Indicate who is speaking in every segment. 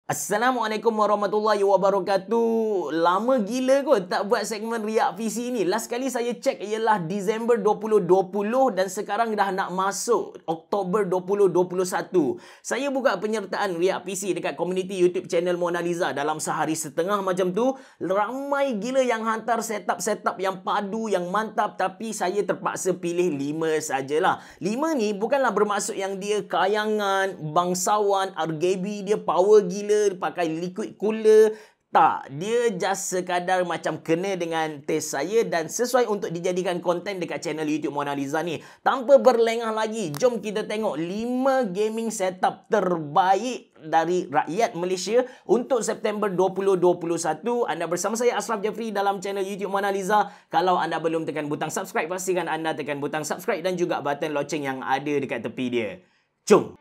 Speaker 1: Assalamualaikum warahmatullahi wabarakatuh. Lama gila kot tak buat segmen Riak PC ni. Last kali saya cek ialah Disember 2020 dan sekarang dah nak masuk Oktober 2021. Saya buka penyertaan Riak PC dekat komuniti YouTube channel Mona Lisa dalam sehari setengah macam tu. Ramai gila yang hantar setup-setup yang padu, yang mantap, tapi saya terpaksa pilih 5 sajalah. 5 ni bukanlah bermaksud yang dia kayangan, bangsawan, RGB dia power gila, pakai liquid cooler. Tak, dia just sekadar macam kena dengan taste saya dan sesuai untuk dijadikan konten dekat channel YouTube Mona Lisa ni. Tanpa berlengah lagi, jom kita tengok 5 gaming setup terbaik dari rakyat Malaysia untuk September 2021. Anda bersama saya Ashraf Jeffrey dalam channel YouTube Mona Lisa. Kalau anda belum tekan butang subscribe, pastikan anda tekan butang subscribe dan juga button loceng yang ada dekat tepi dia. Jom!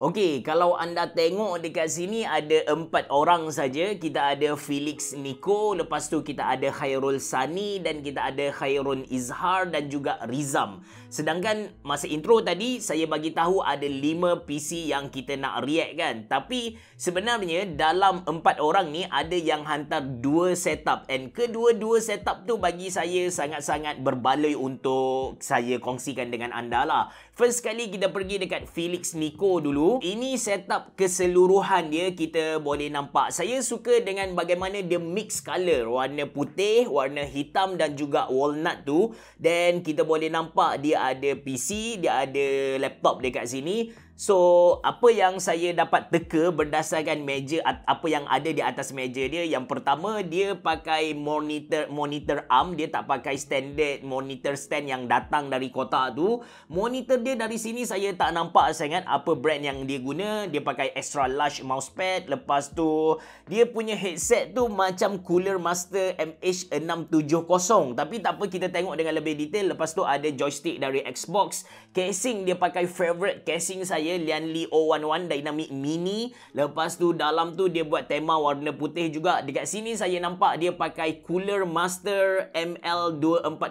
Speaker 1: Okey, kalau anda tengok dekat sini ada 4 orang saja. Kita ada Felix Nico, lepas tu kita ada Khairul Sani dan kita ada Khairun Izhar dan juga Rizam. Sedangkan masa intro tadi saya bagi tahu ada 5 PC yang kita nak react kan. Tapi sebenarnya dalam 4 orang ni ada yang hantar 2 setup and kedua-dua setup tu bagi saya sangat-sangat berbaloi untuk saya kongsikan dengan anda lah. First kali kita pergi dekat Felix Nico dulu. Ini setup keseluruhan dia kita boleh nampak. Saya suka dengan bagaimana dia mix color. Warna putih, warna hitam dan juga walnut tu. Dan kita boleh nampak dia ada PC, dia ada laptop dekat sini. So, apa yang saya dapat teka berdasarkan meja, apa yang ada di atas meja dia. Yang pertama, dia pakai monitor arm. Dia tak pakai standard monitor stand yang datang dari kotak tu. Monitor dia dari sini saya tak nampak sangat apa brand yang dia guna. Dia pakai extra large mousepad. Lepas tu, dia punya headset tu macam Cooler Master MH670. Tapi tak apa, kita tengok dengan lebih detail. Lepas tu ada joystick dari Xbox. Casing dia pakai favorite casing saya, Lianli 011 Dynamic Mini. Lepas tu dalam tu dia buat tema warna putih juga. Dekat sini saya nampak dia pakai Cooler Master ML24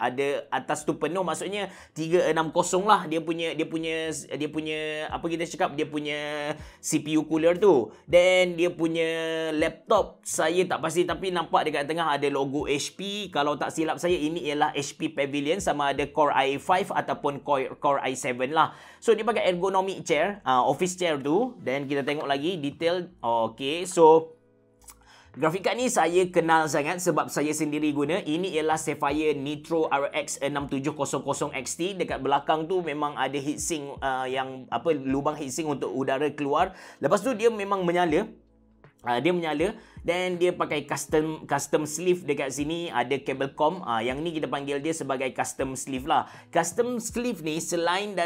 Speaker 1: ada atas tu penuh, maksudnya 360 lah dia punya apa kita cakap, dia punya CPU cooler tu. Dan dia punya laptop saya tak pasti tapi nampak dekat tengah ada logo HP. Kalau tak silap saya ini ialah HP Pavilion, sama ada Core i5 ataupun Core i7 lah. So dia pakai ergonomic chair, office chair tu. Dan kita tengok lagi detail. Okay, so grafik card ni saya kenal sangat sebab saya sendiri guna. Ini ialah Sapphire Nitro RX 6700 XT. Dekat belakang tu memang ada heatsink lubang heatsink untuk udara keluar. Lepas tu dia memang menyala. Dia menyala dan dia pakai custom sleeve dekat sini. Ada kabel com. Yang ni kita panggil dia sebagai custom sleeve lah. Custom sleeve ni selain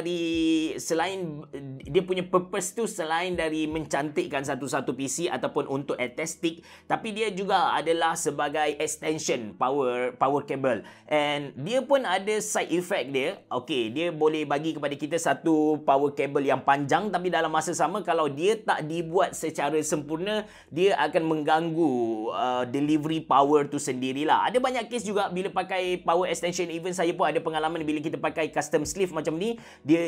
Speaker 1: dia punya purpose tu, selain dari mencantikkan satu-satu PC ataupun untuk aesthetic, tapi dia juga adalah sebagai extension power cable. And dia pun ada side effect dia. Okay, dia boleh bagi kepada kita satu power cable yang panjang, tapi dalam masa sama kalau dia tak dibuat secara sempurna, dia akan mengganggu delivery power tu sendirilah. Ada banyak case juga bila pakai power extension. Even saya pun ada pengalaman bila kita pakai custom sleeve macam ni, dia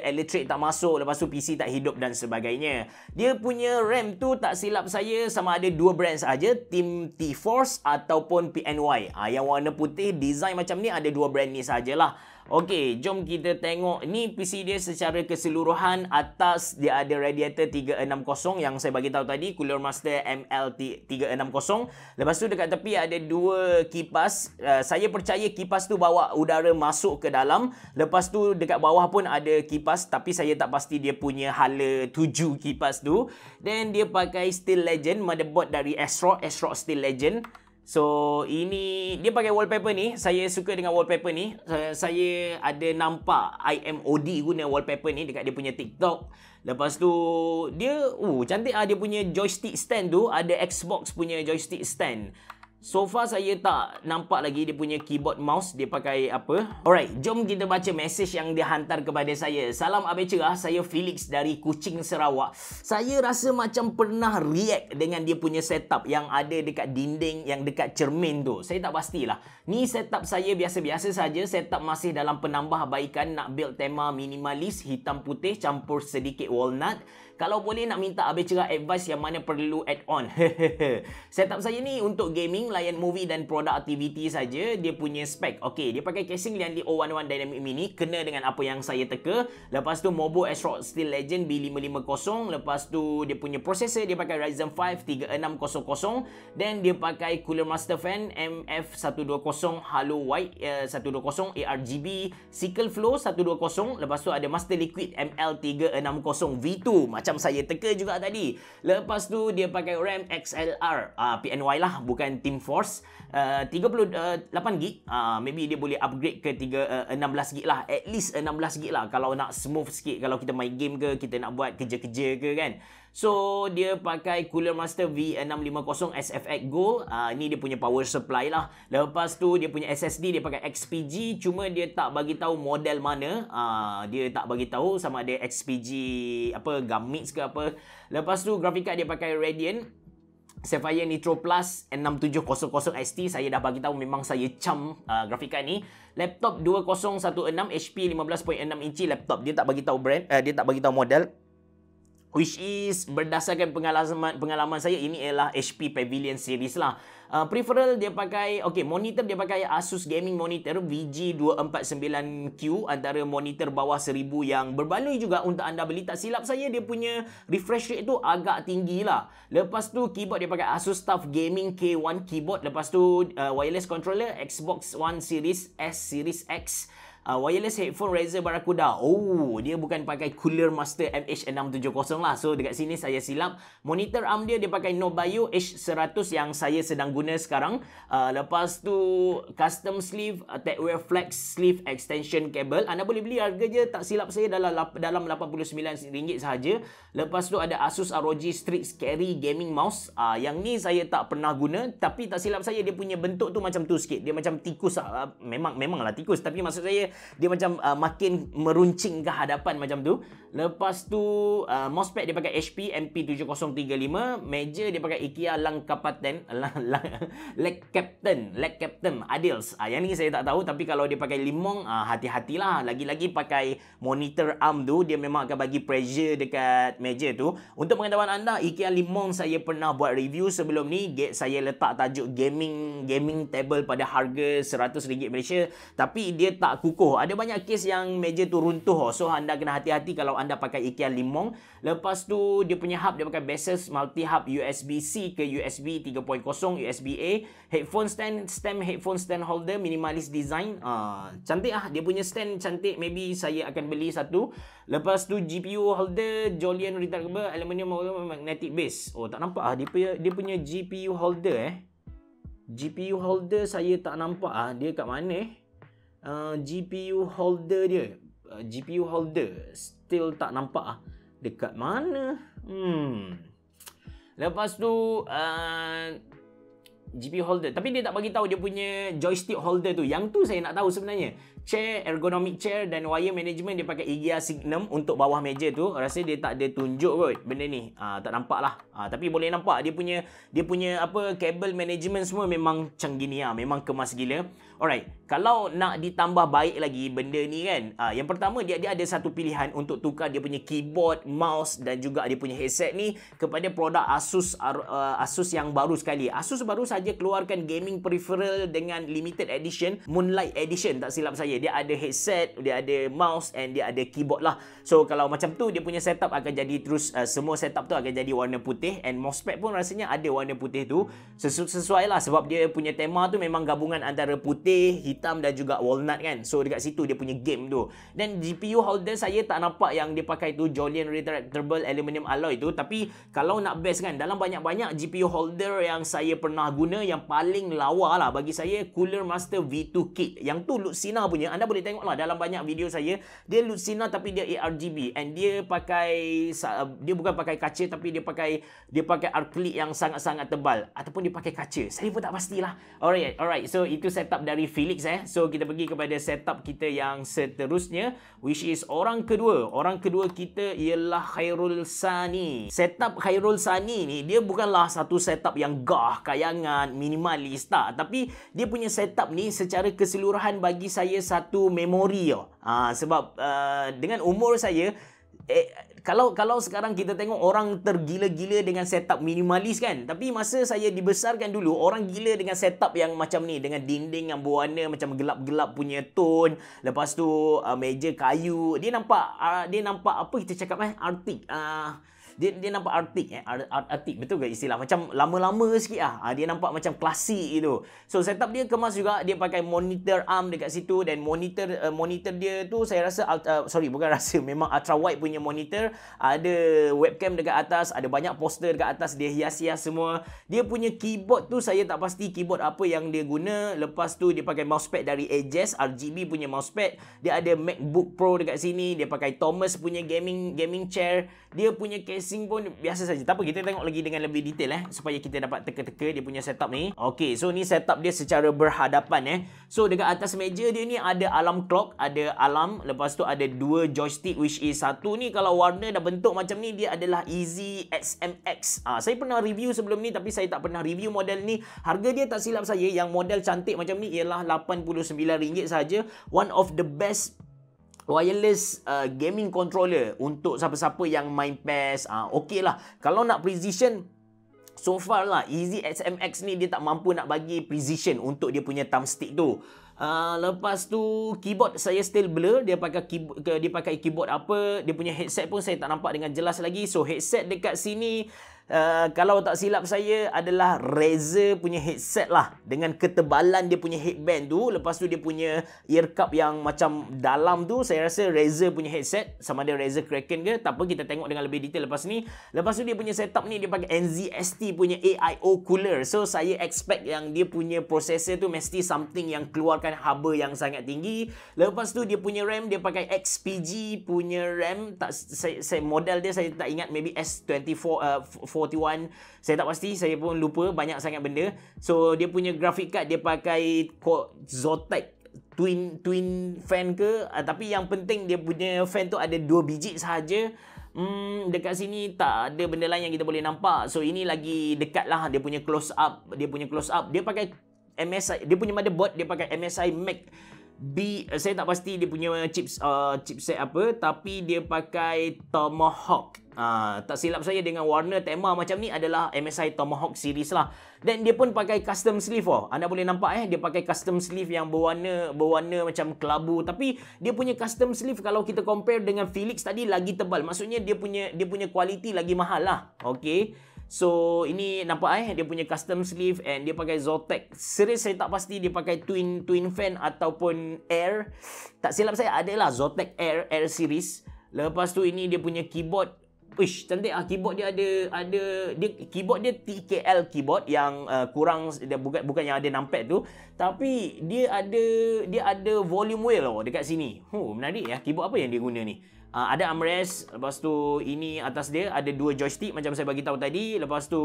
Speaker 1: electric tak masuk, lepas tu PC tak hidup dan sebagainya. Dia punya RAM tu tak silap saya sama ada 2 brand saja, Team T-Force ataupun PNY. Yang warna putih design macam ni ada 2 brand ni sajalah. Okey, jom kita tengok ni PC dia secara keseluruhan. Atas dia ada radiator 360 yang saya bagi tahu tadi, Cooler Master ML360. Lepas tu dekat tepi ada 2 kipas. Saya percaya kipas tu bawa udara masuk ke dalam. Lepas tu dekat bawah pun ada kipas, tapi saya tak pasti dia punya hala 7 kipas tu. Dan dia pakai Steel Legend, motherboard dari ASRock Steel Legend. So, ini dia pakai wallpaper ni. Saya suka dengan wallpaper ni. Saya ada nampak IMOD guna wallpaper ni dekat dia punya TikTok. Lepas tu, dia cantik lah dia punya joystick stand tu. Ada Xbox punya joystick stand. So far saya tak nampak lagi dia punya keyboard mouse dia pakai apa. Alright, jom kita baca mesej yang dia hantar kepada saya. Salam Abe Cerah, saya Felix dari Kuching, Sarawak. Saya rasa macam pernah react dengan dia punya setup yang ada dekat dinding, yang dekat cermin tu. Saya tak pastilah. Ni setup saya biasa-biasa saja. Setup masih dalam penambahbaikan, nak build tema minimalis, hitam putih campur sedikit walnut. Kalau boleh nak minta Abe Cerah advice yang mana perlu add on. Setup saya ni untuk gaming, layan movie dan produk aktiviti saja. Dia punya spek. Okey, dia pakai casing Lian Li O11 Dynamic Mini, kena dengan apa yang saya teka. Lepas tu Mobo ASRock Steel Legend B550. Lepas tu dia punya processor dia pakai Ryzen 5 3600 dan dia pakai Cooler Master Fan MF120 Halo White 120 ARGB Cycle Flow 120. Lepas tu ada Master Liquid ML360 V2 macam saya teka juga tadi. Lepas tu dia pakai RAM XLR PNY lah, bukan Team Force 38GB. Maybe dia boleh upgrade ke 16GB lah, at least 16GB lah kalau nak smooth sikit, kalau kita main game ke, kita nak buat kerja-kerja ke kan. So dia pakai Cooler Master V650 SFX Gold. Ni dia punya power supply lah. Lepas tu dia punya SSD dia pakai XPG, cuma dia tak bagi tahu model mana. Dia tak bagi tahu sama ada XPG apa Gammix ke apa. Lepas tu graphic card dia pakai Radeon Sapphire Nitro Plus N6700 XT. Saya dah bagi tahu memang saya cam graphic card ni. Laptop 2016 HP 15.6 inci laptop. Dia tak bagi tahu brand, dia tak bagi tahu model. Which is berdasarkan pengalaman saya, ini ialah HP Pavilion series lah. Peripheral dia pakai, monitor dia pakai Asus Gaming Monitor VG249Q, antara monitor bawah 1000 yang berbaloi juga untuk anda beli. Tak silap saya dia punya refresh rate tu agak tinggi lah. Lepas tu keyboard dia pakai Asus TUF Gaming K1 keyboard. Lepas tu wireless controller Xbox One Series S, Series X. Wireless headphone Razer Barracuda. Oh, dia bukan pakai Cooler Master MH670 lah. So dekat sini saya silap. Monitor arm dia pakai Nobio H100 yang saya sedang guna sekarang. Lepas tu custom sleeve Techwear Flex sleeve extension cable. Anda boleh beli, harga je tak silap saya dalam RM89 sahaja. Lepas tu ada Asus ROG Strix Carry Gaming Mouse. Yang ni saya tak pernah guna, tapi tak silap saya dia punya bentuk tu macam tu sikit. Dia macam tikus lah. Memanglah tikus, tapi maksud saya dia macam makin meruncing ke hadapan macam tu. Lepas tu mousepad dia pakai HP MP7035. Meja dia pakai IKEA Leg Captain Adils. Yang ni saya tak tahu, tapi kalau dia pakai limong, hati-hatilah. Lagi-lagi pakai monitor arm tu, dia memang akan bagi pressure dekat meja tu. Untuk pengetahuan anda, IKEA limong saya pernah buat review sebelum ni. Saya letak tajuk gaming table pada harga RM100 Malaysia, tapi dia tak kukuh. Ada banyak kes yang meja tu runtuh. So anda kena hati-hati kalau anda pakai IKEA limong. Lepas tu dia punya hub dia pakai Basis multi hub USB-C ke USB 3.0 USB-A. Headphone stand headphone stand holder minimalis design. Cantik ah, dia punya stand cantik. Maybe saya akan beli satu. Lepas tu GPU holder Jolian retractable aluminium magnetic base. Oh, tak nampak ah dia punya GPU holder GPU holder saya tak nampak dia kat mana GPU holder dia. GPU holder still tak nampak dekat mana. Lepas tu GPU holder, tapi dia tak bagi tahu dia punya joystick holder tu. Yang tu saya nak tahu sebenarnya. Chair, ergonomic chair dan wire management dia pakai IKEA Signum untuk bawah meja tu. Rasa dia tak ada tunjuk kot benda ni. Tak nampak lah. Tapi boleh nampak dia punya apa kabel management semua memang canggih ni memang kemas gila. Alright, kalau nak ditambah baik lagi benda ni kan, yang pertama dia ada satu pilihan untuk tukar dia punya keyboard, mouse dan juga dia punya headset ni kepada produk Asus yang baru sekali. Asus baru saja keluarkan gaming peripheral dengan limited edition, Moonlight Edition tak silap saya. Dia ada headset, dia ada mouse and dia ada keyboard lah. So kalau macam tu dia punya setup akan jadi terus semua setup tu akan jadi warna putih, and mousepad pun rasanya ada warna putih tu. Sesuai lah sebab dia punya tema tu memang gabungan antara putih, hitam dan juga walnut kan. So dekat situ dia punya game tu. Dan GPU holder saya tak nampak yang dia pakai tu Jolian retractable aluminium alloy tu. Tapi kalau nak best kan, dalam banyak-banyak GPU holder yang saya pernah guna, yang paling lawa lah bagi saya Cooler Master V2 Kit. Yang tu Lucina punya. punya, anda boleh tengok lah dalam banyak video saya, dia Lucina tapi dia ARGB, and dia pakai, dia bukan pakai kaca tapi dia pakai akrilik yang sangat-sangat tebal, ataupun dia pakai kaca. Saya pun tak pastilah. Alright. So itu setup dari Felix So kita pergi kepada setup kita yang seterusnya, which is orang kedua. Orang kedua kita ialah Khairul Sani. Setup Khairul Sani ni dia bukanlah satu setup yang kayangan, minimalis, tak. Tapi dia punya setup ni secara keseluruhan bagi saya satu memori. Sebab dengan umur saya, kalau sekarang kita tengok orang tergila-gila dengan setup minimalis kan, tapi masa saya dibesarkan dulu, orang gila dengan setup yang macam ni, dengan dinding yang berwarna macam gelap-gelap punya tone, lepas tu meja kayu, dia nampak apa kita cakap artik, dia nampak artik betul ke istilah, macam lama-lama sikit dia nampak macam klasik gitu. So setup dia kemas juga, dia pakai monitor arm dekat situ, dan monitor dia tu saya rasa memang ultra wide punya monitor, ada webcam dekat atas, ada banyak poster dekat atas, dia hias-hias semua. Dia punya keyboard tu saya tak pasti keyboard apa yang dia guna. Lepas tu dia pakai mousepad dari Aegis, RGB punya mousepad. Dia ada MacBook Pro dekat sini, dia pakai Thomas punya gaming chair. Dia punya casing pun biasa saja. Tak apa, kita tengok lagi dengan lebih detail supaya kita dapat teka-teka dia punya setup ni. Okay, so ni setup dia secara berhadapan So dekat atas meja dia ni ada alarm clock, ada alarm. Lepas tu ada dua joystick, which is satu ni kalau warna dah bentuk macam ni, dia adalah Easy XMX. Saya pernah review sebelum ni, tapi saya tak pernah review model ni. Harga dia tak silap saya, yang model cantik macam ni ialah RM89 saja. One of the best wireless gaming controller untuk siapa-siapa yang main PES. Okey lah. Kalau nak precision, so far lah Easy XMX ni dia tak mampu nak bagi precision untuk dia punya thumbstick tu. Lepas tu keyboard saya still blur. Dia pakai keyboard apa, dia punya headset pun saya tak nampak dengan jelas lagi. So headset dekat sini, kalau tak silap saya adalah Razer punya headset lah, dengan ketebalan dia punya headband tu. Lepas tu dia punya ear cup yang macam dalam tu, saya rasa Razer punya headset, sama ada Razer Kraken ke, tak apa, kita tengok dengan lebih detail lepas ni. Lepas tu dia punya setup ni, dia pakai NZST punya AIO cooler. So saya expect yang dia punya processor tu mesti something yang keluarkan haba yang sangat tinggi. Lepas tu dia punya RAM, dia pakai XPG punya RAM. Saya model dia saya tak ingat, maybe S41, saya tak pasti, saya pun lupa, banyak sangat benda. So dia punya graphic card dia pakai Zotac twin fan ke, tapi yang penting dia punya fan tu ada 2 biji sahaja. Dekat sini tak ada benda lain yang kita boleh nampak. So ini lagi dekat lah dia punya close up. Dia pakai MSI, dia punya motherboard dia pakai MSI Mac B, saya tak pasti dia punya chipset apa, tapi dia pakai Tomahawk. Tak silap saya dengan warna tema macam ni adalah MSI Tomahawk series lah. Dan dia pun pakai custom sleeve. Anda boleh nampak dia pakai custom sleeve yang berwarna macam kelabu, tapi dia punya custom sleeve kalau kita compare dengan Felix tadi lagi tebal. Maksudnya dia punya quality lagi mahal lah. Okay. So ini nampak dia punya custom sleeve, and dia pakai Zotac series. Saya tak pasti dia pakai twin fan ataupun Air. Tak silap saya adalah Zotac Air series. Lepas tu ini dia punya keyboard. Uish, cantik keyboard dia keyboard dia TKL keyboard yang kurang, dia bukan yang ada numpad tu, tapi dia ada volume wheel dekat sini. Menarik keyboard apa yang dia guna ni. Ada armrest. Lepas tu ini atas dia ada 2 joystick macam saya bagi tahu tadi. Lepas tu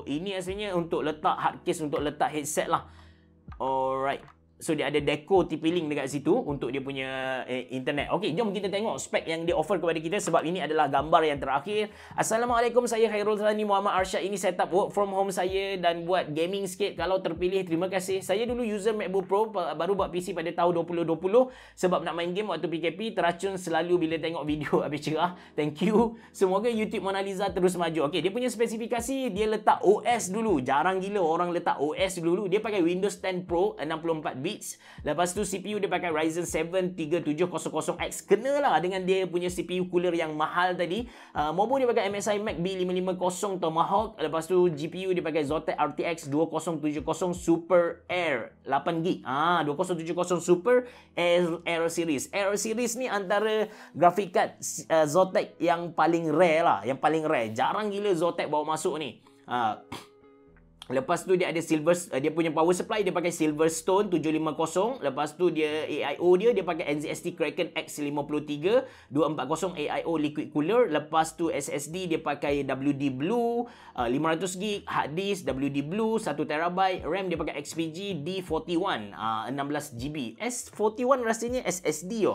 Speaker 1: ini asalnya untuk letak hard case, untuk letak headset lah. Alright. So dia ada deco TP-Link dekat situ untuk dia punya internet. Okey, jom kita tengok spek yang dia offer kepada kita, sebab ini adalah gambar yang terakhir. Assalamualaikum, saya Khairul Sani Muhammad Arsyad. Ini setup work from home saya dan buat gaming sikit. Kalau terpilih, terima kasih. Saya dulu user MacBook Pro, baru buat PC pada tahun 2020 sebab nak main game waktu PKP. Teracun selalu bila tengok video habis cerah. Thank you. Semoga YouTube Mona Lisa terus maju. Okey, dia punya spesifikasi, dia letak OS dulu. Jarang gila orang letak OS dulu. Dia pakai Windows 10 Pro 64 bit. Lepas tu CPU dia pakai Ryzen 7 3700X. Kenalah dengan dia punya CPU cooler yang mahal tadi. Motherboard dia pakai MSI Mac B550 Tomahawk. Lepas tu GPU dia pakai Zotac RTX 2070 Super Air 8GB. 2070 Super Air Series. Air Series ni antara graphic card Zotac yang paling rare lah. Yang paling rare. Jarang gila Zotac bawa masuk ni. Lepas tu dia ada dia punya power supply dia pakai Silverstone 750. Lepas tu dia AIO dia pakai NZST Kraken X53 240 AIO liquid cooler. Lepas tu SSD dia pakai WD Blue 500GB, hard disk WD Blue 1TB, RAM dia pakai XPG D41 16GB. S41 rasanya SSD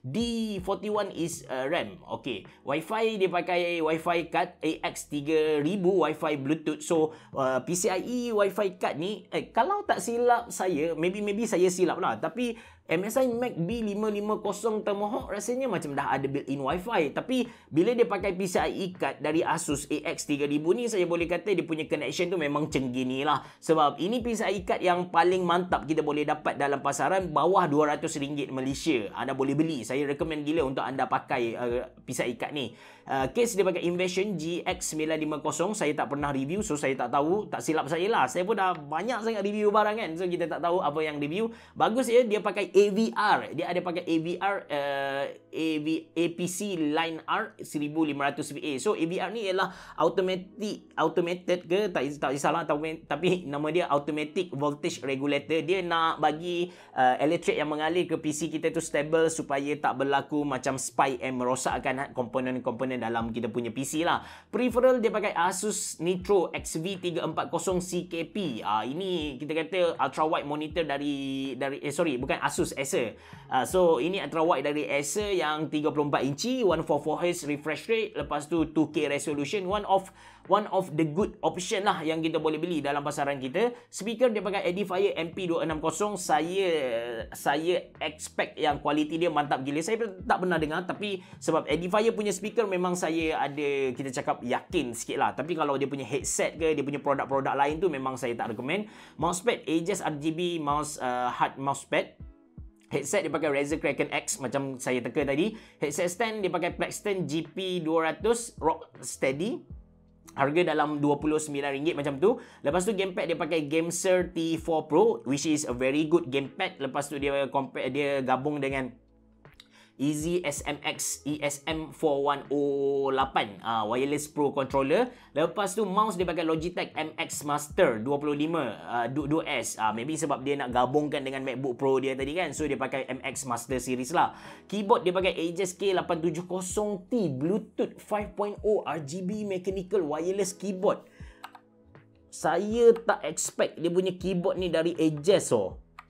Speaker 1: D41 is RAM. Okay. Wi-Fi dia pakai Wi-Fi card AX3000 Wi-Fi Bluetooth. So PCIe Wi-Fi card ni kalau tak silap saya, maybe saya silap lah, tapi MSI Mac B550 Tomahawk rasanya macam dah ada built-in Wi-Fi. Tapi bila dia pakai PCIe card dari Asus AX3000 ni, saya boleh kata dia punya connection tu memang cenggini lah. Sebab ini PCIe card yang paling mantap kita boleh dapat dalam pasaran, bawah RM200 Malaysia. Anda boleh beli. Saya recommend gila untuk anda pakai PCIe card ni. Case dia pakai Invasion GX950. Saya tak pernah review, so saya tak tahu. Tak silap saya lah, saya pun dah banyak sangat review barang kan, so kita tak tahu apa yang review. Bagus ya, dia pakai AVR. Dia ada pakai AVR APC Line R 1500VA. So AVR ni ialah automated ke tak salah, tapi nama dia automatic voltage regulator. Dia nak bagi elektrik yang mengalir ke PC kita tu stable, supaya tak berlaku macam spike and merosakkan komponen-komponen dalam kita punya PC lah. Peripheral dia pakai Asus Nitro XV340 CKP. Ini kita kata ultra wide monitor dari bukan Asus, Acer. So ini ultra wide dari Acer yang 34 inci, 144Hz refresh rate, lepas tu 2K resolution. One of the good option lah yang kita boleh beli dalam pasaran kita. Speaker dia pakai Edifier MP260. Saya expect yang kualiti dia mantap gila. Saya tak pernah dengar, tapi sebab Edifier punya speaker memang saya ada, kita cakap, yakin sikit lah. Tapi kalau dia punya headset ke, dia punya produk-produk lain tu memang saya tak recommend. Mousepad Aegis RGB hard mousepad. Headset dia pakai Razer Kraken X macam saya teka tadi. Headset stand dia pakai Plexton GP200 Rock Steady. Harga dalam RM29 macam tu. Lepas tu gamepad dia pakai Gameser T4 Pro, which is a very good gamepad. Lepas tu dia gabung dengan Easy SMX ESM4108 wireless pro controller. Lepas tu mouse dia pakai Logitech MX Master 25 2S. Maybe sebab dia nak gabungkan dengan MacBook Pro dia tadi kan, so dia pakai MX Master series lah. Keyboard dia pakai Aegis K870T Bluetooth 5.0 RGB mechanical wireless keyboard. Saya tak expect dia punya keyboard ni dari Aegis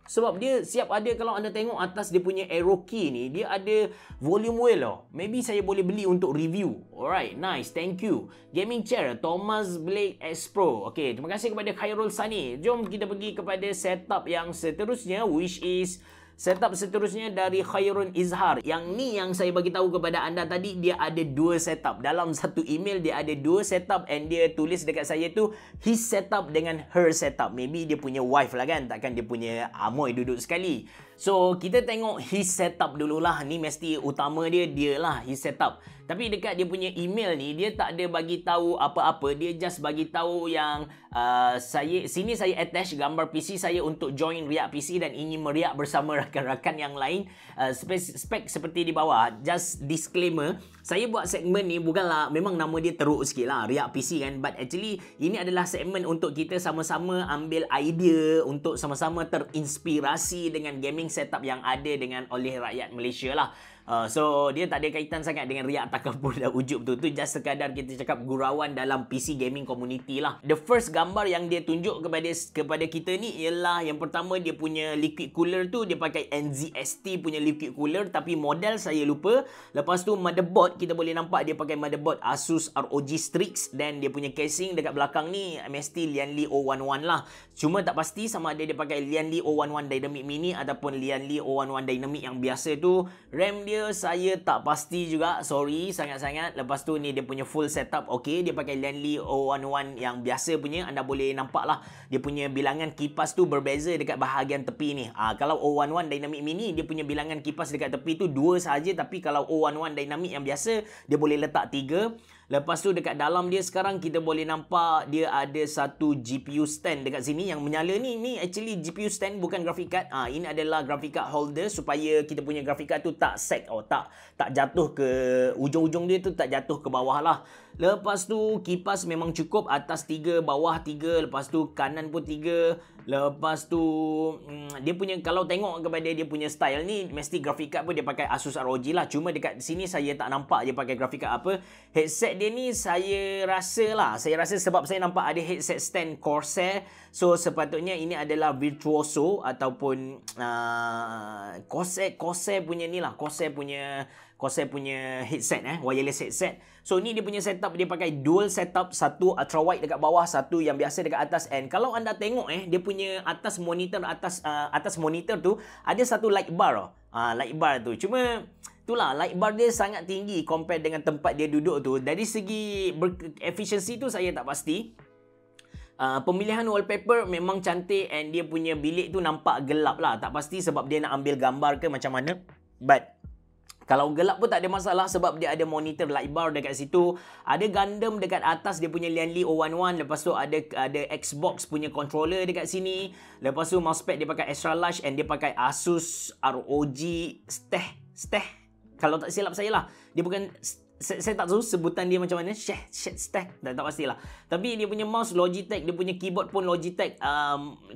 Speaker 1: sebab dia siap ada, kalau anda tengok atas dia punya arrow key ni, dia ada volume wheel Maybe saya boleh beli untuk review. Alright, nice, thank you. Gaming chair Thomas Blade S Pro. Okay, terima kasih kepada Khairul Sani. Jom kita pergi kepada setup yang seterusnya, which is setup seterusnya dari Khairun Izhar. Yang ni yang saya bagi tahu kepada anda tadi, dia ada dua setup. Dalam satu email dia ada dua setup, and dia tulis dekat saya tu his setup dengan her setup. Maybe dia punya wife lah kan, takkan dia punya amoy duduk sekali. So kita tengok his setup dululah. Ni mesti utama dia lah his setup. Tapi dekat dia punya email ni, dia tak ada bagi tahu apa-apa. Dia just bagi tahu yang sini saya attach gambar PC saya untuk join Riak PC dan ingin meriak bersama rakan-rakan yang lain. Spek seperti di bawah. Just disclaimer, saya buat segmen ni bukanlah, memang nama dia teruk sikit lah, Riak PC kan, but actually ini adalah segmen untuk kita sama-sama ambil idea, untuk sama-sama terinspirasi dengan gaming setup yang ada oleh rakyat Malaysia lah. So dia tak ada kaitan sangat dengan riak takabur dan ujub tu. Tu just sekadar kita cakap gurauan dalam PC gaming community lah. The first gambar yang dia tunjuk kepada kita ni ialah yang pertama, dia punya liquid cooler tu dia pakai NZST punya liquid cooler, tapi model saya lupa. Lepas tu motherboard, kita boleh nampak dia pakai motherboard Asus ROG Strix, dan dia punya casing dekat belakang ni mesti Lianli 011 lah. Cuma tak pasti sama ada dia pakai Lianli 011 Dynamic Mini ataupun Lianli 011 Dynamic yang biasa tu. RAM dia saya tak pasti juga, sorry sangat-sangat. Lepas tu ni dia punya full setup. Okay, dia pakai Lianli 011 yang biasa punya. Anda boleh nampak lah dia punya bilangan kipas tu berbeza dekat bahagian tepi ni. Kalau 011 Dynamic Mini, dia punya bilangan kipas dekat tepi tu 2 sahaja, tapi kalau 011 Dynamic yang biasa, dia boleh letak 3. Lepas tu dekat dalam dia sekarang kita boleh nampak dia ada satu GPU stand dekat sini yang menyala ni. Ni actually GPU stand bukan graphic card. Ini adalah graphic card holder supaya kita punya graphic card tu tak sag tak jatuh ke ujung-ujung dia tu, tak jatuh ke bawah lah. Lepas tu kipas memang cukup, atas 3, bawah 3, lepas tu kanan pun 3. Lepas tu dia punya, kalau tengok kepada dia punya style ni, mesti graphic card pun dia pakai Asus ROG lah. Cuma dekat sini saya tak nampak dia pakai graphic card apa. Headset dia ni saya rasa sebab saya nampak ada headset stand Corsair. So sepatutnya ini adalah Virtuoso ataupun Corsair punya ni lah, Corsair punya headset, wireless headset. So ni dia punya setup, dia pakai dual setup, satu ultrawide dekat bawah, satu yang biasa dekat atas. And kalau anda tengok dia punya atas monitor tu ada satu light bar. Light bar tu. Cuma itulah, light bar dia sangat tinggi compare dengan tempat dia duduk tu. Dari segi efficiency tu saya tak pasti. Pemilihan wallpaper memang cantik and dia punya bilik tu nampak gelap lah. Tak pasti sebab dia nak ambil gambar ke macam mana. But kalau gelap pun tak ada masalah sebab dia ada monitor light bar dekat situ. Ada Gundam dekat atas, dia punya Lianli 011. Lepas tu ada Xbox punya controller dekat sini. Lepas tu mousepad dia pakai extra large and dia pakai Asus ROG Steh. Kalau tak silap saya lah. Dia bukan, saya tak tahu sebutan dia macam mana. Steh. Tak pastilah. Tapi dia punya mouse Logitech, dia punya keyboard pun Logitech.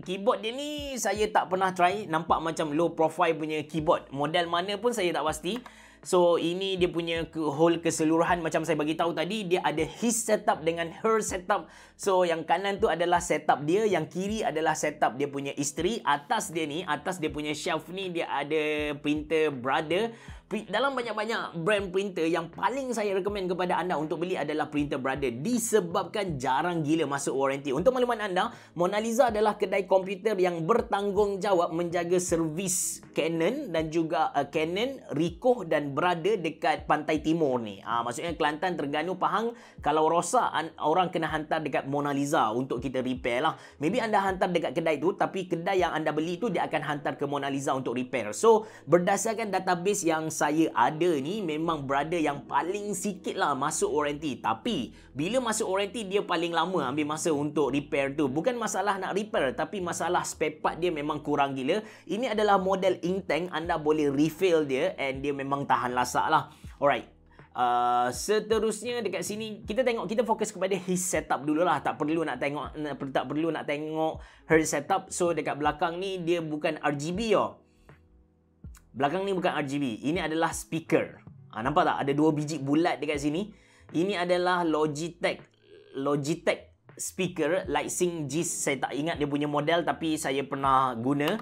Speaker 1: Keyboard dia ni saya tak pernah try. Nampak macam low profile punya keyboard. Model mana pun saya tak pasti. So ini dia punya whole keseluruhan macam saya bagi tahu tadi. Dia ada his setup dengan her setup. So yang kanan tu adalah setup dia, yang kiri adalah setup dia punya isteri. Atas dia punya shelf ni dia ada printer Brother. Dalam banyak-banyak brand printer, yang paling saya recommend kepada anda untuk beli adalah printer Brother, disebabkan jarang gila masuk warranty. Untuk makluman anda, Mona Lisa adalah kedai komputer yang bertanggungjawab menjaga servis Canon dan juga Canon, Ricoh dan Brother dekat Pantai Timur ni. Maksudnya Kelantan, Terengganu, Pahang, kalau rosak orang kena hantar dekat Mona Lisa untuk kita repair lah. Maybe anda hantar dekat kedai tu, tapi kedai yang anda beli tu dia akan hantar ke Mona Lisa untuk repair. So berdasarkan database yang saya ada ni, memang Brother yang paling sikit lah masuk warranty. Tapi bila masuk warranty, dia paling lama ambil masa untuk repair tu. Bukan masalah nak repair, tapi masalah spare part dia memang kurang gila. Ini adalah model ink tank, anda boleh refill dia and dia memang tahan lasak lah. Alright. Seterusnya dekat sini kita fokus kepada his setup dululah. Tak perlu nak tengok her setup. So dekat belakang ni dia bukan RGB . Belakang ni bukan RGB. Ini adalah speaker. Nampak tak? Ada 2 biji bulat dekat sini. Ini adalah Logitech speaker Lightsync GIS. Saya tak ingat dia punya model tapi saya pernah guna.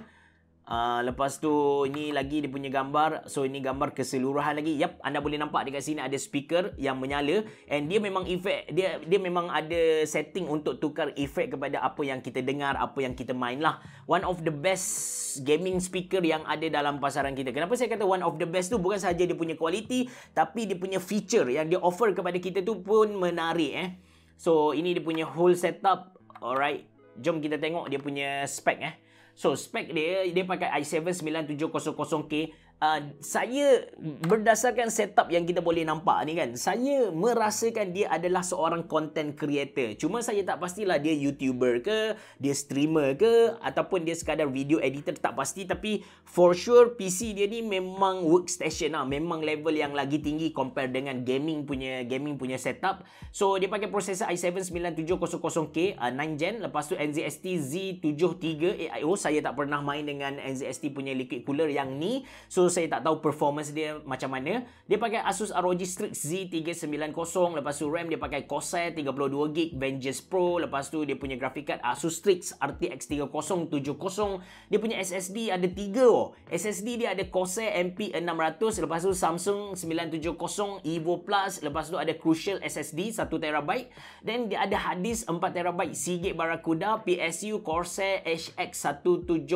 Speaker 1: Lepas tu ini lagi dia punya gambar. So ini gambar keseluruhan lagi. Yap, anda boleh nampak dekat sini ada speaker yang menyala and dia memang efek, dia memang ada setting untuk tukar efek kepada apa yang kita dengar, apa yang kita main lah. One of the best gaming speaker yang ada dalam pasaran kita. Kenapa saya kata one of the best tu? Bukan sahaja dia punya quality, tapi dia punya feature yang dia offer kepada kita tu pun menarik . So ini dia punya whole setup. Alright, jom kita tengok dia punya spek . So spek dia pakai i7 9700K. Saya berdasarkan setup yang kita boleh nampak ni kan, saya merasakan dia adalah seorang content creator. Cuma saya tak pastilah dia YouTuber ke, dia streamer ke, ataupun dia sekadar video editor, tak pasti. Tapi for sure PC dia ni memang workstation lah, memang level yang lagi tinggi compare dengan gaming punya setup. So dia pakai prosesor i7 9700K 9 gen. Lepas tu NZST Z73 AIO. Saya tak pernah main dengan NZST punya liquid cooler yang ni, so saya tak tahu performance dia macam mana. Dia pakai Asus ROG Strix Z390. Lepas tu RAM dia pakai Corsair 32GB Vengeance Pro. Lepas tu dia punya graphic card Asus Strix RTX 3070. Dia punya SSD ada 3 SSD dia ada Corsair MP600. Lepas tu Samsung 970 Evo Plus. Lepas tu ada Crucial SSD 1TB. Dan dia ada hard disk 4TB Seagate Barracuda PSU Corsair HX170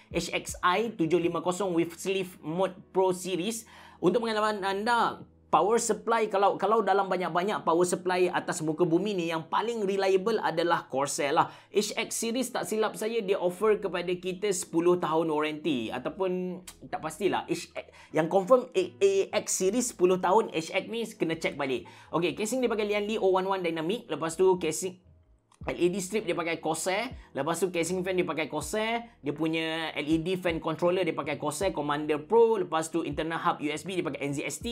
Speaker 1: HXI 750 with Sleeve Mode Pro Series. Untuk pengalaman anda, power supply, kalau dalam banyak-banyak power supply atas muka bumi ni, yang paling reliable adalah Corsair lah. HX series tak silap saya dia offer kepada kita 10 tahun warranty, ataupun tak pastilah. HX, yang confirm AX series 10 tahun, HX ni kena check balik. Okay, casing dia pakai Lian Li 011 Dynamic. Lepas tu casing LED strip dia pakai Corsair. Lepas tu casing fan dia pakai Corsair. Dia punya LED fan controller dia pakai Corsair Commander Pro. Lepas tu internal hub USB dia pakai NZST.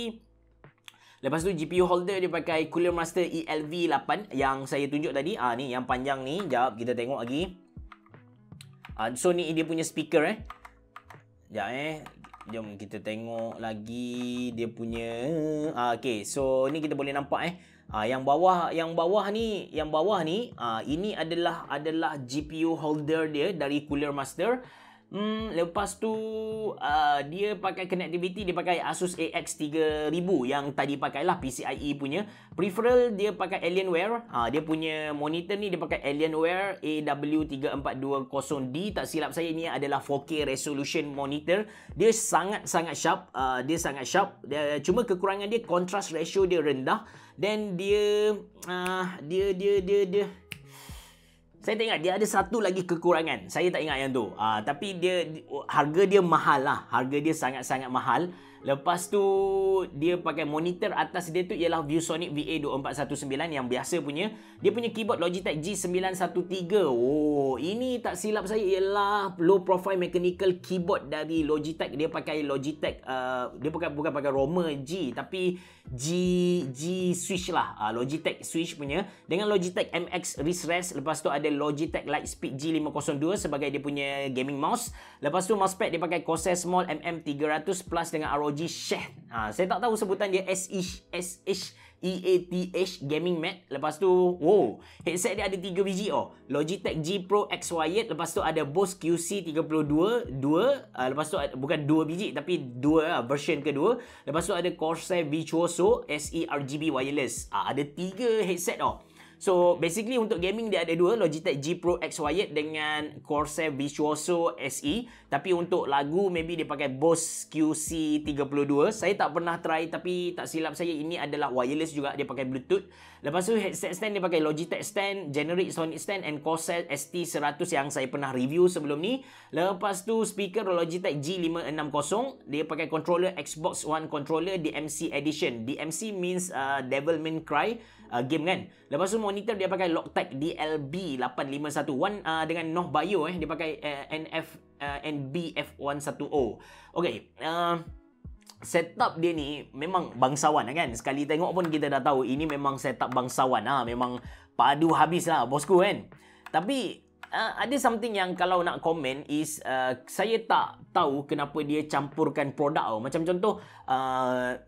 Speaker 1: Lepas tu GPU holder dia pakai Cooler Master ELV8 yang saya tunjuk tadi. Ni yang panjang ni. Sekejap kita tengok lagi. So ni dia punya speaker Sekejap Jom kita tengok lagi dia punya. Okay, so ni kita boleh nampak yang bawah ni ini adalah GPU holder dia dari Cooler Master. Lepas tu dia pakai connectivity, dia pakai Asus AX3000 yang tadi pakailah PCIe punya. Peripheral dia pakai Alienware. Dia punya monitor ni dia pakai Alienware AW3420D. Tak silap saya ini adalah 4K resolution monitor. Dia sangat sharp. Cuma kekurangan dia contrast ratio dia rendah, dan dia saya tak ingat, dia ada satu lagi kekurangan. Saya tak ingat yang tu. Tapi harga dia mahal lah. Harga dia sangat-sangat mahal. Lepas tu dia pakai monitor atas dia tu ialah ViewSonic VA2419 yang biasa punya. Dia punya keyboard Logitech G913. Oh, ini tak silap saya ialah low profile mechanical keyboard dari Logitech. Dia pakai Logitech dia bukan pakai Romer G, tapi G switch lah. Logitech switch punya dengan Logitech MX wrist rest. Lepas tu ada Logitech Lightspeed G502 sebagai dia punya gaming mouse. Lepas tu mousepad dia pakai Corsair Small MM300 Plus dengan ROG Sheath. Saya tak tahu sebutan dia, SHEATH gaming mat. Lepas tu headset dia ada 3 biji. Logitech G Pro X wired. Lepas tu ada Bose QC32 lepas tu bukan 2 biji tapi 2 version kedua. Lepas tu ada Corsair Virtuoso SE RGB wireless. Ada 3 headset So basically untuk gaming dia ada 2, Logitech G Pro X wired dengan Corsair Virtuoso SE. Tapi untuk lagu maybe dia pakai Bose QC32. Saya tak pernah try, tapi tak silap saya ini adalah wireless juga, dia pakai Bluetooth. Lepas tu headset stand dia pakai Logitech stand, generic Sonic stand and Corsair ST100 yang saya pernah review sebelum ni. Lepas tu speaker Logitech G560. Dia pakai controller Xbox One controller DMC edition. DMC means Devil May Cry game kan. Lepas tu monitor dia pakai Logitech DLB8511 dengan Noh Bio dia pakai NBF110. Okay, setup dia ni memang bangsawan kan. Sekali tengok pun kita dah tahu ini memang setup bangsawan. Memang padu habis lah bosku kan. Tapi ada something yang kalau nak komen is saya tak tahu kenapa dia campurkan produk. Macam contoh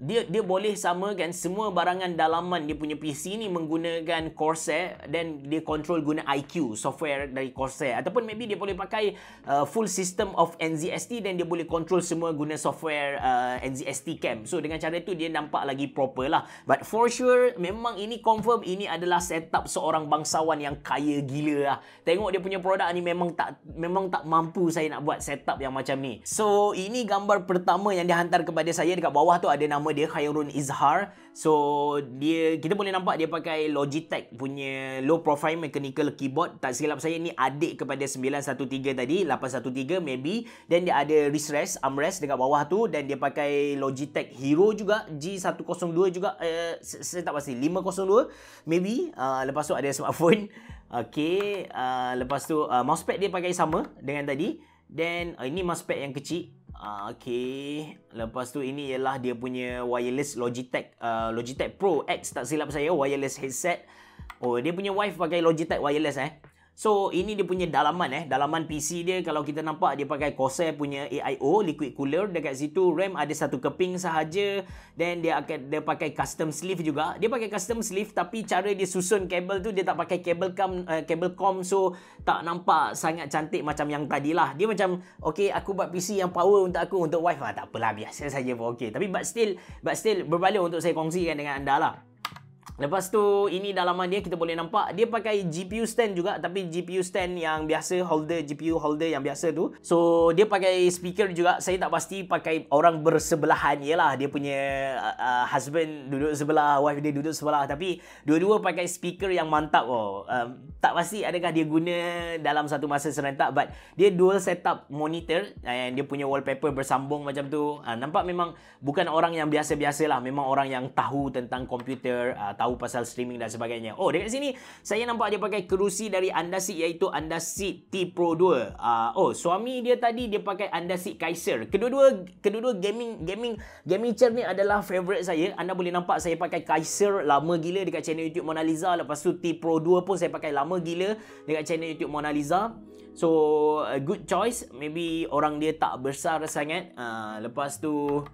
Speaker 1: dia boleh samakan semua barangan dalaman dia punya PC ni menggunakan Corsair, dan dia control guna IQ software dari Corsair, ataupun maybe dia boleh pakai full system of NZST dan dia boleh control semua guna software NZST Cam. So dengan cara tu dia nampak lagi proper lah. But for sure memang ini confirm ini adalah setup seorang bangsawan yang kaya gila lah. Tengok dia punya produk ni memang tak mampu saya nak buat setup yang macam ni. So ini gambar pertama yang dihantar kepada saya. Dekat bawah tu ada nama dia, Khairul Izhar. So kita boleh nampak dia pakai Logitech punya low profile mechanical keyboard. Tak silap saya ni adik kepada 913 tadi, 813 maybe. Dan dia ada wrist rest, armrest dekat bawah tu, dan dia pakai Logitech Hero juga, G102 juga, saya tak pasti 502 maybe. Lepas tu ada smartphone. Okay, lepas tu mousepad dia pakai sama dengan tadi. Dan ini mousepad yang kecil. Okay, lepas tu ini ialah dia punya wireless Logitech Pro X, tak silap saya, wireless headset. Dia punya wife pakai Logitech wireless So ini dia punya dalaman dalaman PC dia. Kalau kita nampak dia pakai Corsair punya AIO liquid cooler. Dekat situ RAM ada satu keping sahaja. Dan dia pakai custom sleeve juga. Dia pakai custom sleeve, tapi cara dia susun kabel tu dia tak pakai kabel com, so tak nampak sangat cantik macam yang tadi lah. Dia macam okay, aku buat PC yang power untuk aku, untuk wife tak apalah, biasa saja pun okay. Tapi but still berbalik untuk saya kongsikan dengan anda lah. Lepas tu ini dalaman dia kita boleh nampak dia pakai GPU stand juga, tapi GPU stand yang biasa, GPU holder yang biasa tu. So dia pakai speaker juga. Saya tak pasti pakai orang bersebelahan je lah. Dia punya husband duduk sebelah, wife dia duduk sebelah, tapi dua-dua pakai speaker yang mantap. Tak pasti adakah dia guna dalam satu masa serentak, but dia dual setup monitor and dia punya wallpaper bersambung macam tu. Nampak memang bukan orang yang biasa-biasa lah. Memang orang yang tahu tentang komputer, tahu pasal streaming dan sebagainya. Oh, dekat sini saya nampak dia pakai kerusi dari Andaseat, iaitu Andaseat T Pro 2. Suami dia tadi dia pakai Andaseat Kaiser. Kedua-dua gaming chair ni adalah favorite saya. Anda boleh nampak saya pakai Kaiser lama gila dekat channel YouTube Mona Lisa. Lepas tu T Pro 2 pun saya pakai lama gila dekat channel YouTube Mona Lisa. So a good choice. Maybe orang dia tak besar sangat. Lepas tu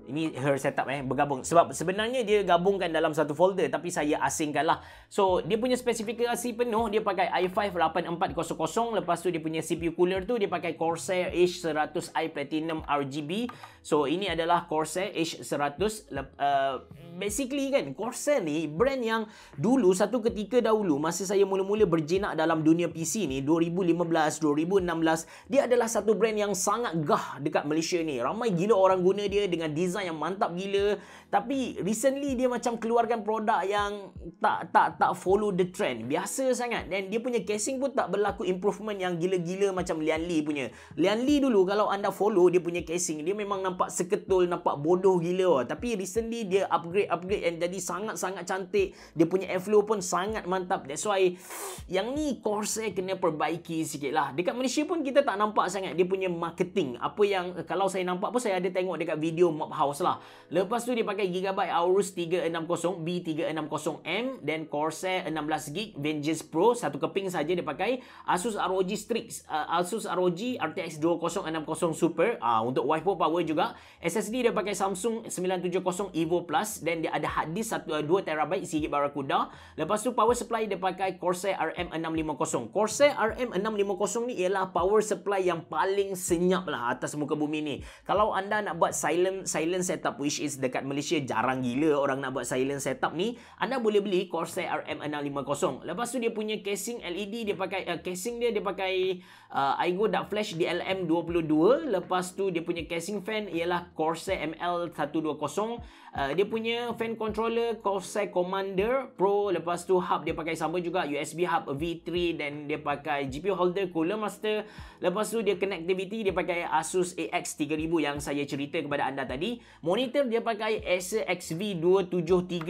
Speaker 1: ini her setup bergabung. Sebab sebenarnya dia gabungkan dalam satu folder, tapi saya asingkan lah. So dia punya spesifikasi penuh, dia pakai i5 8400. Lepas tu dia punya CPU cooler tu dia pakai Corsair H100i Platinum RGB. So ini adalah Corsair H100. Basically kan, Corsair ni brand yang dulu satu ketika dahulu masa saya mula-mula berjinak dalam dunia PC ni 2015, 2016, dia adalah satu brand yang sangat gah dekat Malaysia ni. Ramai gila orang guna dia dengan design yang mantap gila. Tapi recently dia macam keluarkan produk yang tak follow the trend. Biasa sangat. Dan dia punya casing pun tak berlaku improvement yang gila-gila macam Lian Li punya. Lian Li dulu kalau anda follow dia punya casing, dia memang nampak seketul, nampak bodoh gila. Tapi recently dia upgrade and jadi sangat-sangat cantik. Dia punya airflow pun sangat mantap. That's why yang ni Corsair kena perbaiki sikit lah. Dekat Malaysia pun kita tak nampak sangat dia punya marketing. Apa yang kalau saya nampak pun saya ada tengok dekat video Mob House lah. Lepas tu dia pakai Gigabyte Aorus 360 B360M dan Corsair 16GB Vengeance Pro, satu keping saja dia pakai. Asus ROG Strix, Asus ROG RTX 2060 Super, untuk WiFi power juga. SSD dia pakai Samsung 970 Evo Plus dan dia ada hard disk 2TB Seagate Barracuda. Lepas tu power supply dia pakai Corsair RM650. Corsair RM650 ni ialah power supply yang paling senyap lah atas muka bumi ni. Kalau anda nak buat silent setup, which is dekat Malaysia jarang gila orang nak buat silent setup ni, anda boleh beli Corsair RM650. Lepas tu dia punya casing LED dia pakai casing dia pakai Aigo Dark Flash DLM22. Lepas tu dia punya casing fan ialah Corsair ML120. Dia punya fan controller Corsair Commander Pro. Lepas tu hub dia pakai sama juga, USB hub V3, dan dia pakai GPU holder, Cooler Master. Lepas tu dia connectivity dia pakai Asus AX3000 yang saya cerita kepada anda tadi. Monitor dia pakai Acer XV273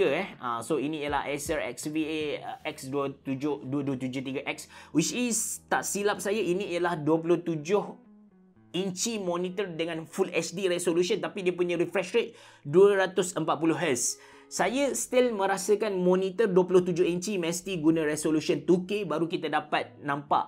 Speaker 1: So ini ialah Acer X273X, which is tak silap saya ini ialah 27 inci monitor dengan Full HD resolution, tapi dia punya refresh rate 240Hz. Saya still merasakan monitor 27 inci mesti guna resolution 2K baru kita dapat nampak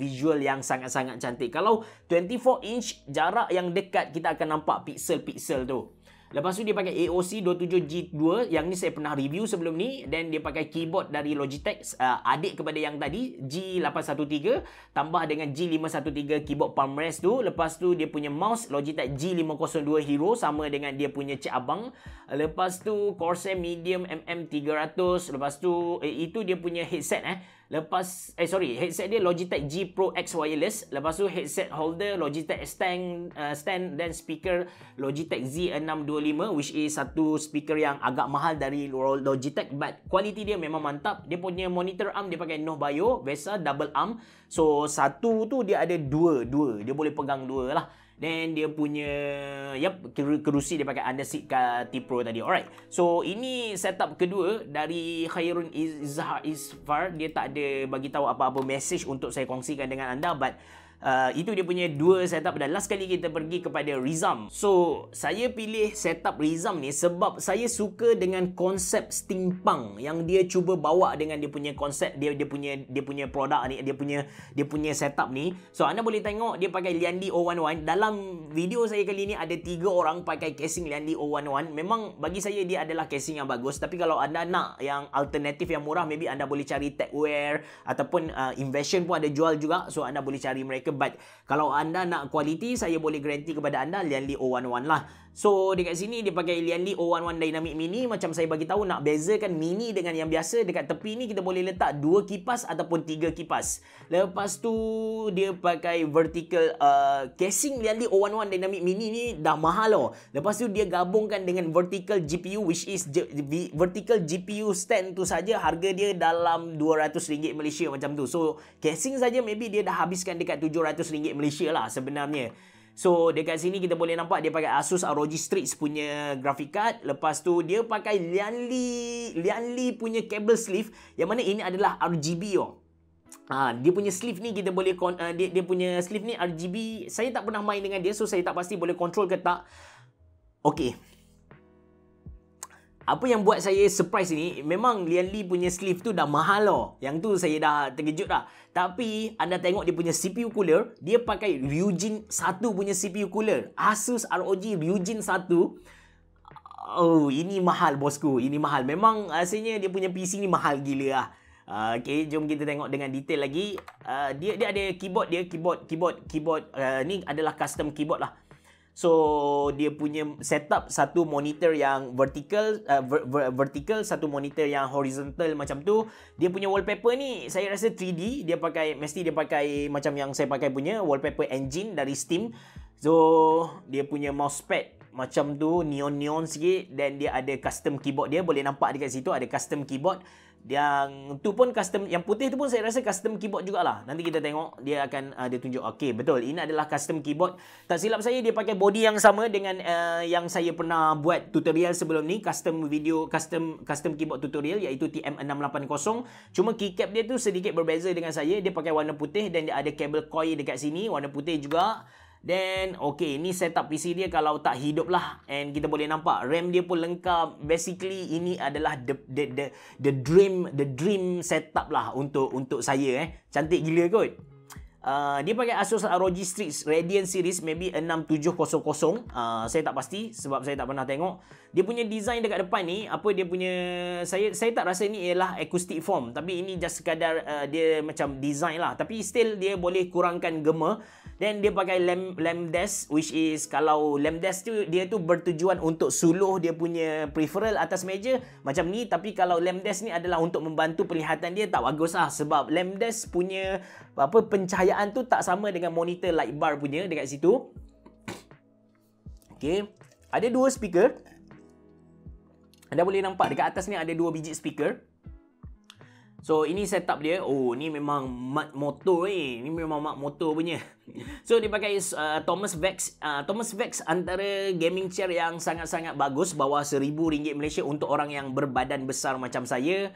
Speaker 1: visual yang sangat-sangat cantik. Kalau 24 inch jarak yang dekat kita akan nampak pixel-pixel tu. Lepas tu dia pakai AOC 27G2, yang ni saya pernah review sebelum ni, dan dia pakai keyboard dari Logitech, adik kepada yang tadi, G813 tambah dengan G513 keyboard palm rest tu. Lepas tu dia punya mouse Logitech G502 Hero sama dengan dia punya cik abang. Lepas tu Corsair Medium MM300. Lepas tu itu dia punya headset headset dia Logitech G Pro X Wireless. Lepas tu headset holder Logitech stand dan speaker Logitech Z625, which is satu speaker yang agak mahal dari Logitech, but quality dia memang mantap. Dia punya monitor arm dia pakai Novio VESA double arm. So satu tu dia ada dua, dia boleh pegang dua lah. Dan dia punya kerusi dia pakai Andaseat T Pro tadi. Alright. So ini setup kedua dari Khairul Izhar. Dia tak ada bagi tahu apa-apa message untuk saya kongsikan dengan anda, but itu dia punya dua setup. Dan last kali kita pergi kepada Rizam. So saya pilih setup Rizam ni sebab saya suka dengan konsep steampunk yang dia cuba bawa dengan dia punya konsep, dia punya produk ni, dia punya setup ni. So anda boleh tengok dia pakai Lian Li 011. Dalam video saya kali ni ada 3 orang pakai casing Lian Li 011. Memang bagi saya dia adalah casing yang bagus, tapi kalau anda nak yang alternatif yang murah, maybe anda boleh cari Techwear ataupun Invention pun ada jual juga. So anda boleh cari mereka. But kalau anda nak quality, saya boleh guarantee kepada anda Lian Li 011 lah. So dekat sini dia pakai Lianli 011 Dynamic Mini. Macam saya bagi tahu, nak bezakan mini dengan yang biasa, dekat tepi ni kita boleh letak 2 kipas ataupun 3 kipas. Lepas tu dia pakai vertical casing. Lianli 011 Dynamic Mini ni dah mahal loh. Lepas tu dia gabungkan dengan vertical GPU, which is vertical GPU stand tu saja harga dia dalam RM200 Malaysia macam tu. So casing saja maybe dia dah habiskan dekat RM700 Malaysia lah sebenarnya. So dekat sini kita boleh nampak dia pakai Asus ROG Strix punya graphic card. Lepas tu dia pakai Lianli punya cable sleeve, yang mana ini adalah RGB oh. Dia punya sleeve ni kita boleh dia punya sleeve ni RGB. Saya tak pernah main dengan dia, so saya tak pasti boleh control ke tak. Okey. Apa yang buat saya surprise ni, memang Lianli punya sleeve tu dah mahal loh. Yang tu saya dah terkejut dah. Tapi anda tengok dia punya CPU cooler, dia pakai Ryujin 1 punya CPU cooler. Asus ROG Ryujin 1. Oh, ini mahal bosku. Ini mahal. Memang rasanya dia punya PC ni mahal gila lah. Okay, jom kita tengok dengan detail lagi. Dia ada keyboard dia. Keyboard ni adalah custom keyboard lah. So dia punya setup satu monitor yang vertical, satu monitor yang horizontal macam tu. Dia punya wallpaper ni saya rasa 3D. Mesti dia pakai macam yang saya pakai punya wallpaper engine dari Steam. So dia punya mousepad macam tu neon sikit, dan dia ada custom keyboard dia. Boleh nampak dekat situ ada custom keyboard. Yang tu pun custom, yang putih tu pun saya rasa custom keyboard jugalah. Nanti kita tengok dia akan dia tunjuk. Okey, betul. Ini adalah custom keyboard. Tak silap saya dia pakai body yang sama dengan yang saya pernah buat tutorial sebelum ni, custom keyboard tutorial, iaitu TM680. Cuma keycap dia tu sedikit berbeza dengan saya. Dia pakai warna putih dan dia ada kabel coil dekat sini warna putih juga. Then okay, ini setup PC dia kalau tak hidup lah. And kita boleh nampak RAM dia pun lengkap. Basically ini adalah the dream setup lah untuk saya Cantik gila kot. Dia pakai Asus ROG Strix Radeon series maybe 6700. Saya tak pasti sebab saya tak pernah tengok. Dia punya design dekat depan ni, apa dia punya, saya tak rasa ni ialah acoustic foam, tapi ini just sekadar dia macam design lah. Tapi still dia boleh kurangkan gema. Dan dia pakai lamp desk, which is kalau lamp desk tu dia tu bertujuan untuk suluh dia punya peripheral atas meja macam ni. Tapi kalau lamp desk ni adalah untuk membantu penglihatan dia, tak bagus lah. Sebab lamp desk punya pencahayaan tu tak sama dengan monitor light bar punya dekat situ. Okay, ada dua speaker. Anda boleh nampak dekat atas ni ada 2 biji speaker. So ini setup dia. Oh, ni memang mat motor ni. Ni memang mat motor punya. So dia pakai Thomas Vex. Thomas Vex antara gaming chair yang sangat-sangat bagus, bawah RM1000 Malaysia untuk orang yang berbadan besar macam saya.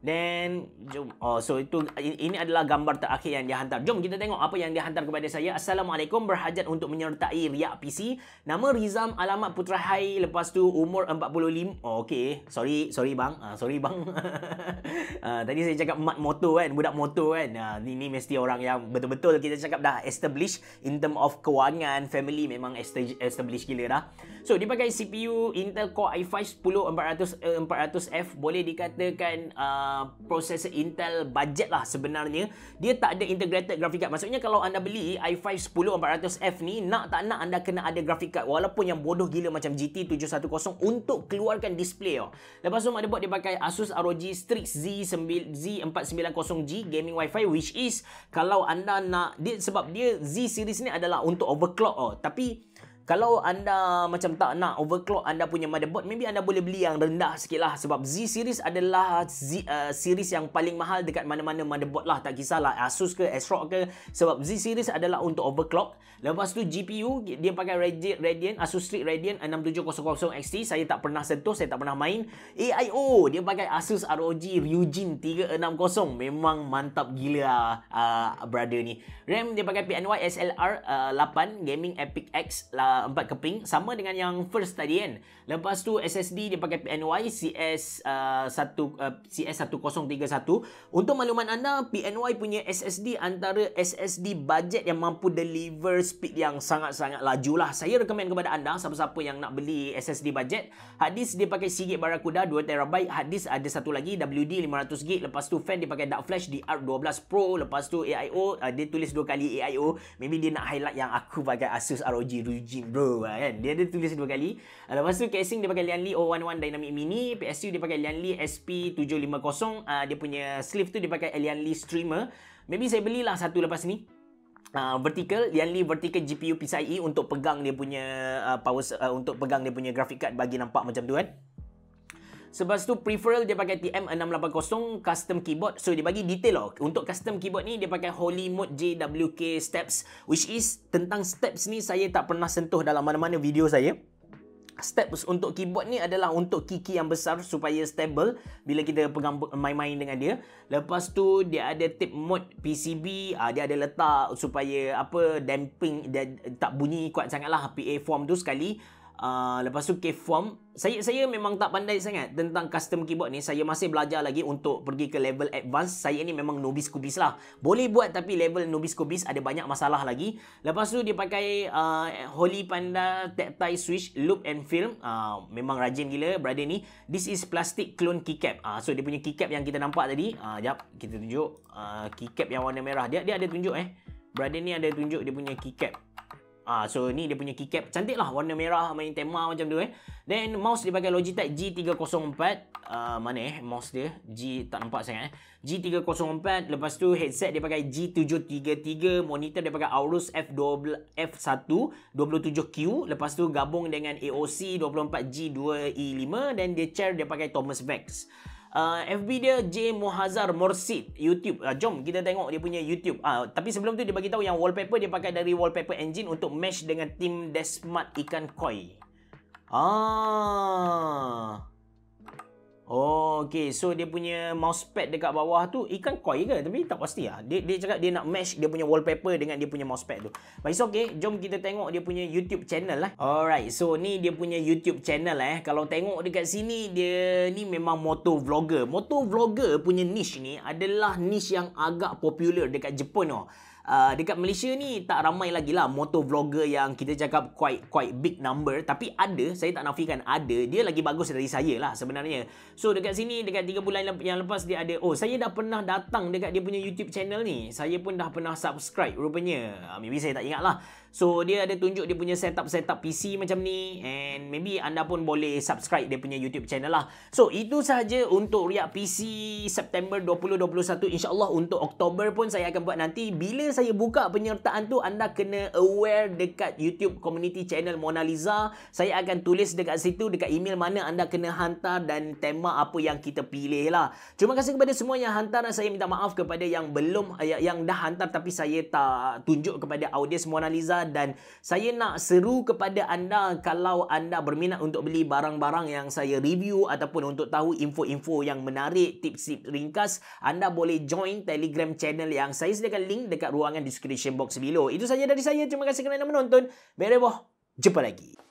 Speaker 1: Dan jom. So ini adalah gambar terakhir yang dia hantar. Jom kita tengok apa yang dia hantar kepada saya. Assalamualaikum, berhajat untuk menyertai riak PC. Nama Rizam, alamat Putrahai, lepas tu umur 45. Okey, sorry bang. Sorry bang. Tadi saya cakap mat motor kan, budak motor kan. Ini mesti orang yang betul-betul kita cakap dah established in term of kewangan, family memang established gila dah. So dia pakai CPU Intel Core i5 10400F. Boleh dikatakan prosesor Intel budget lah sebenarnya. Dia tak ada integrated graphic card. Maksudnya kalau anda beli i5 10400F ni, nak tak nak anda kena ada graphic card, walaupun yang bodoh gila macam GT 710 untuk keluarkan display. Lepas tu motherboard dia pakai Asus ROG Strix Z490G gaming Wi-Fi, which is kalau anda nak dia, sebab dia Z series ni adalah untuk overclock tapi kalau anda macam tak nak overclock anda punya motherboard, maybe anda boleh beli yang rendah sikit lah. Sebab Z series adalah series yang paling mahal dekat mana-mana motherboard lah. Tak kisahlah Asus ke ASRock ke. Sebab Z series adalah untuk overclock. Lepas tu GPU, dia pakai Radeon, Asus Strix Radeon 6700 XT. Saya tak pernah sentuh, saya tak pernah main. AIO, dia pakai Asus ROG Ryujin 360. Memang mantap gila brother ni. RAM, dia pakai PNY SLR 8 Gaming Epic X 4 keping, sama dengan yang first tadi kan. Lepas tu SSD dia pakai PNY CS1031. Untuk makluman anda, PNY punya SSD antara SSD budget yang mampu deliver speed yang sangat-sangat laju lah. Saya recommend kepada anda, siapa-siapa yang nak beli SSD budget. Hard disk dia pakai Seagate Barracuda 2TB. Hard disk ada satu lagi WD 500GB. Lepas tu fan dia pakai Dark Flash DR12 Pro. Lepas tu AIO, dia tulis 2 kali AIO. Maybe dia nak highlight yang aku pakai Asus ROG Ryujin bro kan. Dia ada tulis 2 kali. Lepas tu casing dia pakai Lian Li 011 Dynamic Mini, PSU dia pakai Lian Li SP750. Dia punya sleeve tu dia pakai Lian Li Streamer. Maybe saya belilah satu lepas ni. Vertical, Lian Li vertical GPU PCIe untuk pegang dia punya untuk pegang dia punya graphic card bagi nampak macam tu kan. Lepas tu peripheral dia pakai TM680 custom keyboard. So dia bagi detail loh. Untuk custom keyboard ni dia pakai Holy Mode JWK steps, which is tentang steps ni saya tak pernah sentuh dalam mana-mana video saya. Steps untuk keyboard ni adalah untuk key-key yang besar supaya stable bila kita pegang main-main dengan dia. Lepas tu dia ada tip mode PCB, dia ada letak supaya damping dia tak bunyi kuat sangatlah PA form tu sekali. Lepas tu K-form. Saya memang tak pandai sangat tentang custom keyboard ni. Saya masih belajar lagi untuk pergi ke level advance. Saya ni memang nobis kubis lah. Boleh buat tapi level nobis kubis ada banyak masalah lagi. Lepas tu dia pakai Holy Panda tactile switch loop and film. Memang rajin gila brother ni. This is plastic clone keycap. So dia punya keycap yang kita nampak tadi. Jap kita tunjuk keycap yang warna merah. Dia ada tunjuk brother ni ada tunjuk dia punya keycap. So ni dia punya keycap. Cantik lah warna merah main tema macam tu Then mouse dia pakai Logitech G304. Mana mouse dia? G tak nampak sangat G304. Lepas tu headset dia pakai G733. Monitor dia pakai Aorus F1 27Q. Lepas tu gabung dengan AOC 24G2E5. Dan dia chair dia pakai Thomas Vex. FB dia J Mohazar Morsid YouTube. Jom kita tengok dia punya YouTube. Tapi sebelum tu dia bagi tahu yang wallpaper dia pakai dari wallpaper engine untuk mesh dengan tim Desmart ikan koi. Okay, so dia punya mousepad dekat bawah tu ikan koi ke? Tapi tak pasti lah. Dia cakap dia nak mesh dia punya wallpaper dengan dia punya mousepad tu. But it's okay. Jom kita tengok dia punya YouTube channel lah. Alright, so ni dia punya YouTube channel Kalau tengok dekat sini, dia ni memang moto vlogger. Moto vlogger punya niche ni adalah niche yang agak popular dekat Jepun dekat Malaysia ni tak ramai lagi lah moto vlogger yang kita cakap quite big number. Tapi ada, saya tak nafikan ada. Dia lagi bagus dari saya lah sebenarnya. So dekat sini, dekat 3 bulan yang lepas dia ada, saya dah pernah datang dekat dia punya YouTube channel ni. Saya pun dah pernah subscribe rupanya. Maybe saya tak ingat lah. So dia ada tunjuk dia punya setup PC macam ni. And maybe anda pun boleh subscribe dia punya YouTube channel lah. So itu sahaja untuk Riak PC September 2021. InsyaAllah untuk Oktober pun saya akan buat nanti. Bila saya buka penyertaan tu, anda kena aware dekat YouTube community channel Mona Lisa. Saya akan tulis dekat situ, dekat email mana anda kena hantar dan tema apa yang kita pilih lah. Terima kasih kepada semua yang hantar. Saya minta maaf kepada yang belum, yang dah hantar tapi saya tak tunjuk kepada audiens Mona Lisa. Dan saya nak seru kepada anda, kalau anda berminat untuk beli barang-barang yang saya review ataupun untuk tahu info-info yang menarik, tips-tips ringkas, anda boleh join Telegram channel yang saya sediakan link dekat ruangan description box below. Itu saja dari saya. Terima kasih kerana menonton. Bereboh. Jumpa lagi.